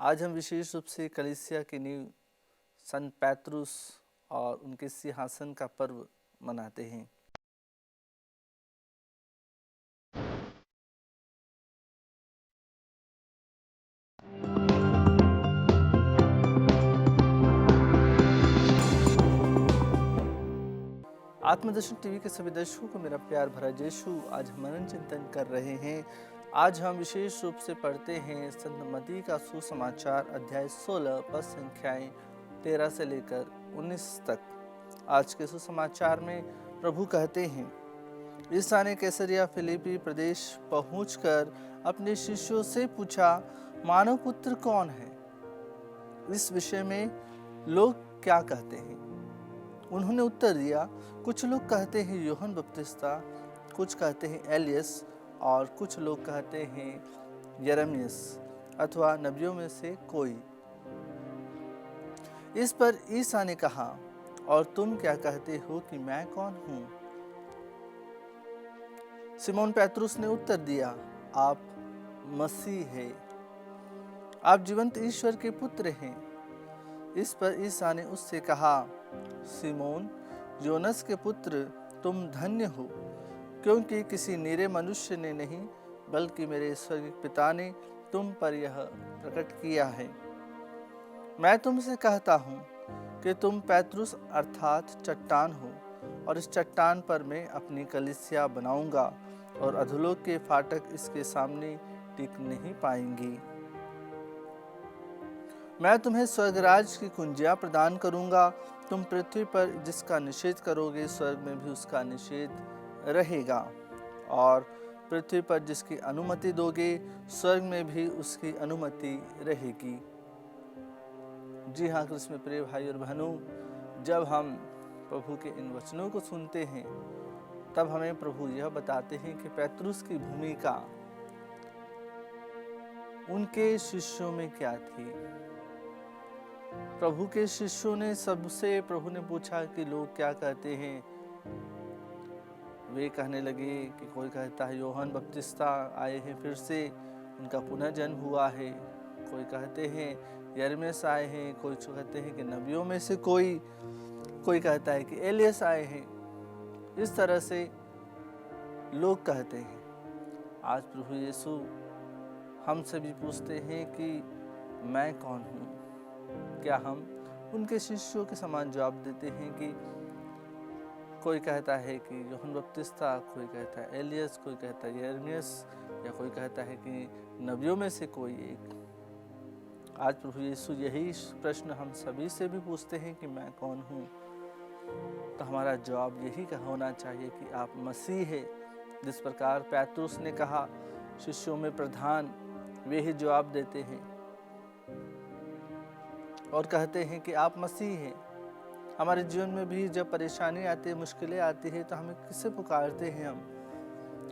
आज हम विशेष रूप से कलीसिया की नींव संत पैतरुस और उनके सिंहासन का पर्व मनाते हैं। आत्मदर्शन टीवी के सभी दर्शकों को मेरा प्यार भरा यीशु। आज हम मनन चिंतन कर रहे हैं। आज हम विशेष रूप से पढ़ते हैं संत मत्ती का सुसमाचार अध्याय 16 पद संख्याएं 13 से लेकर 19 तक। आज के सुसमाचार में प्रभु कहते हैं, ईसा ने कैसरिया फिलिपी प्रदेश पहुंचकर अपने शिष्यों से पूछा, मानव पुत्र कौन है? इस विषय में लोग क्या कहते हैं? उन्होंने उत्तर दिया, कुछ लोग कहते हैं यूहन्ना बपतिस्ता, कुछ कहते हैं एलियस और कुछ लोग कहते हैं यिर्मयाह अथवा नबियों में से कोई। इस पर ईसा ने कहा, और तुम क्या कहते हो कि मैं कौन हूँ? सिमोन पैतरुस ने उत्तर दिया, आप मसीह है, आप जीवंत ईश्वर के पुत्र हैं। इस पर ईसा ने उससे कहा, सिमोन योनस के पुत्र, तुम धन्य हो, क्योंकि किसी निरे मनुष्य ने नहीं बल्कि मेरे स्वर्गीय पिता ने तुम पर यह प्रकट किया है। मैं तुमसे कहता हूँ कि तुम पैतरुस अर्थात चट्टान हो, और इस चट्टान पर मैं अपनी कलीसिया बनाऊंगा और अधोलोक के फाटक इसके सामने टिक नहीं पाएंगी। मैं तुम्हें स्वर्गराज की कुंजियां प्रदान करूंगा। तुम पृथ्वी पर जिसका निषेध करोगे, स्वर्ग में भी उसका निषेध रहेगा, और पृथ्वी पर जिसकी अनुमति दोगे, स्वर्ग में भी उसकी अनुमति रहेगी। जी हाँ, कृष्ण में प्रिय भाई और बहनों, जब हम प्रभु के इन वचनों को सुनते हैं तब हमें प्रभु यह बताते हैं कि पैतरुस की भूमिका उनके शिष्यों में क्या थी। प्रभु के शिष्यों ने सबसे प्रभु ने पूछा कि लोग क्या कहते हैं। वे कहने लगे कि कोई कहता है यूहन्ना बपतिस्ता आए हैं फिर से, उनका पुनर्जन्म हुआ है। कोई कहते हैं यिर्मयाह आए हैं, कोई कहते हैं कि नबियों में से कोई कहता है कि एलियस आए हैं। इस तरह से लोग कहते हैं। आज प्रभु यीशु हमसे भी पूछते हैं कि मैं कौन हूँ? क्या हम उनके शिष्यों के समान जवाब देते हैं कि कोई कहता है कि यूहन्ना बपतिस्ता, कोई कहता है एलियस, कोई कहता है यिर्मयाह, या कोई कहता है कि नबियों में से कोई एक? आज प्रभु यीशु यही प्रश्न हम सभी से भी पूछते हैं कि मैं कौन हूँ? तो हमारा जवाब यही का होना चाहिए कि आप मसीह है। जिस प्रकार पैतरुस ने कहा, शिष्यों में प्रधान वे ही जवाब देते हैं और कहते हैं कि आप मसीह हैं। हमारे जीवन में भी जब परेशानी आती है, मुश्किलें आती है, तो हमें किससे पुकारते हैं?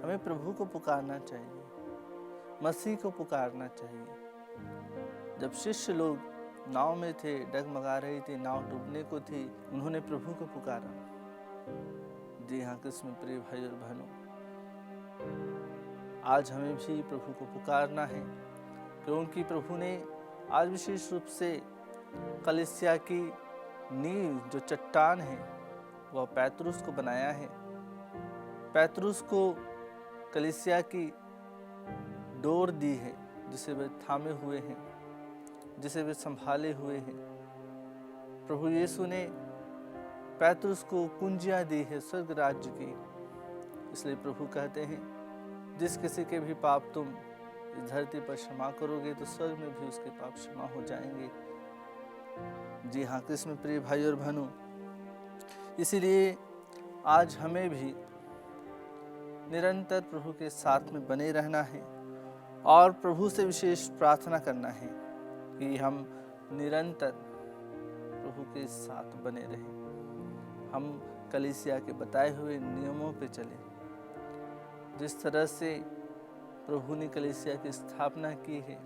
हमें प्रभु को पुकारना चाहिए, मसीह को पुकारना चाहिए। जब शिष्य लोग नाव में थे, डगमगा रही थी, नाव डूबने को थी, उन्होंने प्रभु को पुकारा। जी हाँ, कृष्ण में प्रिय भाई और बहनों, आज हमें भी प्रभु को पुकारना है, क्योंकि प्रभु ने आज विशेष रूप से कलीसिया की नींव जो चट्टान है वह पैतरुस को बनाया है। पैतरुस को कलीसिया की डोर दी है, जिसे वे थामे हुए हैं, जिसे वे संभाले हुए हैं। प्रभु यीशु ने पैतरुस को कुंजियां दी है स्वर्ग राज्य की। इसलिए प्रभु कहते हैं, जिस किसी के भी पाप तुम इस धरती पर क्षमा करोगे तो स्वर्ग में भी उसके पाप क्षमा हो जाएंगे। जी हाँ, कृष्ण में प्रिय भाई और बहनों, इसीलिए आज हमें भी निरंतर प्रभु के साथ में बने रहना है और प्रभु से विशेष प्रार्थना करना है कि हम निरंतर प्रभु के साथ बने रहें। हम कलीसिया के बताए हुए नियमों पे चलें। जिस तरह से प्रभु ने कलीसिया की स्थापना की है,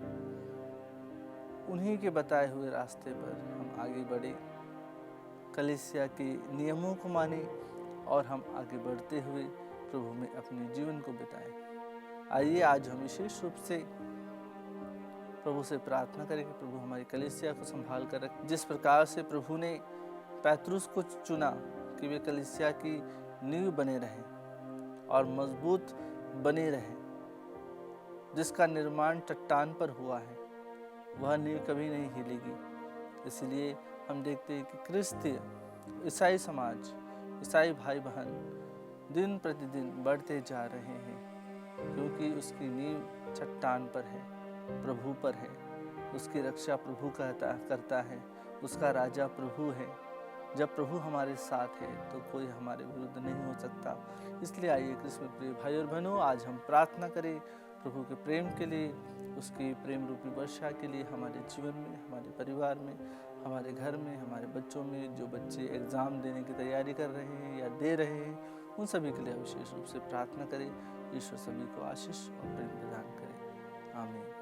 उन्हीं के बताए हुए रास्ते पर हम आगे बढ़े, कलीसिया के नियमों को माने और हम आगे बढ़ते हुए प्रभु में अपने जीवन को बिताएं। आइए आज हम विशेष रूप से प्रभु से प्रार्थना करें कि प्रभु हमारी कलीसिया को संभाल कर रखें। जिस प्रकार से प्रभु ने पैतरुस को चुना कि वे कलीसिया की नींव बने रहें और मजबूत बने रहें, जिसका निर्माण चट्टान पर हुआ है, वह नींव कभी नहीं हिलेगी। इसलिए हम देखते हैं कि क्रिस्तीय ईसाई समाज, ईसाई भाई बहन दिन प्रतिदिन बढ़ते जा रहे हैं, क्योंकि उसकी नींव चट्टान पर है, प्रभु पर है। उसकी रक्षा प्रभु करता है, उसका राजा प्रभु है। जब प्रभु हमारे साथ है तो कोई हमारे विरुद्ध नहीं हो सकता। इसलिए आइए क्रिस्म प्रिय भाई और बहनों, आज हम प्रार्थना करें प्रभु के प्रेम के लिए, उसकी प्रेम रूपी वर्षा के लिए हमारे जीवन में, हमारे परिवार में, हमारे घर में, हमारे बच्चों में। जो बच्चे एग्ज़ाम देने की तैयारी कर रहे हैं या दे रहे हैं, उन सभी के लिए विशेष रूप से प्रार्थना करें। ईश्वर सभी को आशीष और प्रेम प्रदान करें। आमीन।